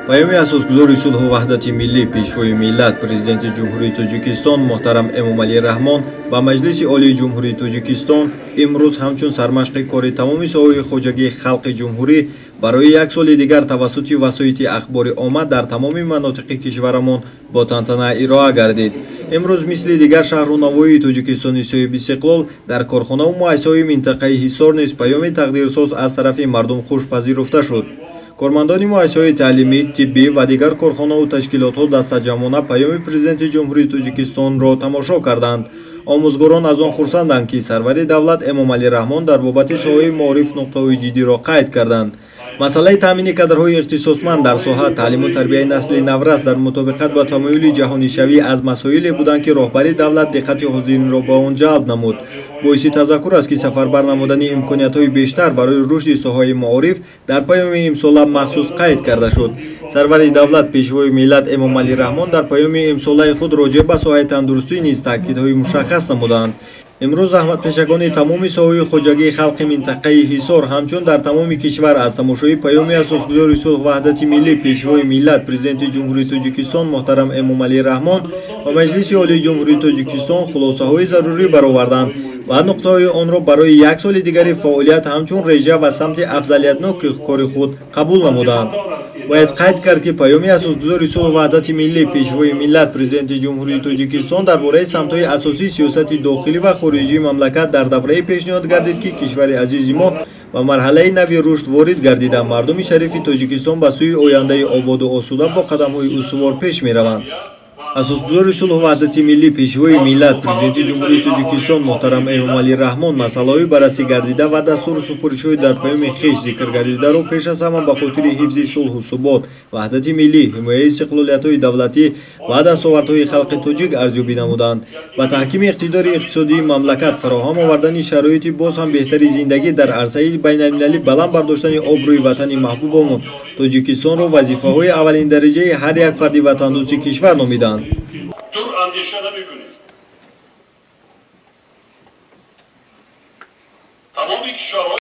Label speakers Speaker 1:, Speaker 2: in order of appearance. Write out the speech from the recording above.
Speaker 1: پایامی اساسگذار صلح و وحدت ملی پیشوای ملت پرزیدنت جمهوری تاجیکستان محترم امامعلی رحمان با مجلس عالی جمهوری تاجیکستان امروز همچون سرمشق کار تمام ساحه‌های خواجگی خلق جمهوری برای یک سال دیگر توسط وسایط اخبار آمد در تمام مناطق کشورمان با تنتنه ارائه گردید. امروز مثل دیگر شهرونوای تاجیکستان صاحب استقلال در کارخانه و مؤسسه‌های منطقه حصار نیز پیام تقدیرساز از طرف مردم خوش پذیرفته شد. کارمندان مؤسسه‌های تعلیمی، طبی و دیگر کارخانه و تشکیلات‌ها دستجمعانه پیام پرزیدنت جمهوری تاجیکستان را تماشا کردند. آموزگاران از آن خرسندند که سرور دولت امامعلی رحمان در بابت ساحه معارف نقطه‌های جدی را قید کردند. مسئله تامین کادرهای اختصاصمند در ساحه تعلیم و تربیت نسل نورس در مطابقت با تمایل جهانی شوی از مسائلی بودند که راهبری دولت دقت حاضرین را به آن جلب نمود. باعث تذکر است که سفربر نمودن امکانیت‌های بیشتر برای رشد ساحه معارف در پیام امساله مخصوص قید کرده شد. سرور دولت پیشوای ملت امامعلی رحمان در پیام امساله خود راجع به ساحه تندرستی نیز تاکیدهای مشخص نمودند. امروز زحمت پیشگان تمام ساحه‌های خواجگی خلق منطقه حصار همچون در تمام کشور از تماشای پیام اساسگذار صلح و وحدت ملی پیشوای ملت پرزیدنت جمهوری تاجیکستان محترم امامعلی رحمان و مجلس عالی جمهوری تاجیکستان خلاصه‌های ضروری برآوردند و نقطه‌های آن را برای یک سال دیگر فعالیت همچون رژه و سمت افضلیتناک کار خود قبول نمودند. باید قید کرد که پیامی اساسگذار صلح و وحدت ملی پیشوای ملت پرزیدنت جمهوری تاجیکستان درباره سمت‌های اساسی سیاست داخلی و خارجی مملکت در دوره پیشنهاد گردید که کشور عزیز ما و مرحله نوی رشد وارد گردیده مردم شریف تاجیکستان به سوی آینده آباد و آسوده با قدم‌های استوار پیش می‌روند. اساسگذار صلح و وحدت ملی پیشوای ملت پرزیدنت جمهوری تاجیکستان محترم امامعلی رحمان مسائل بررسی گردیده و دستور سپارش‌های در پیام خویش ذکر گردیده را پیش از همه به خاطر حفظ صلح و ثبات، وحدت ملی، حمایت استقلالیت‌های دولتی و دستاوردهای خلق تاجیک ارزیابی نمودند و تحکیم اقتدار اقتصادی مملکت، فراهم آوردن شرایط باز هم بهتری زندگی در عرصه بین‌المللی بلند برداشتن آبروی وطن محبوبمون تاجیکستان را وظیفه‌های اولین درجه هر یک فرد وطن‌دوست کشور نامیدند.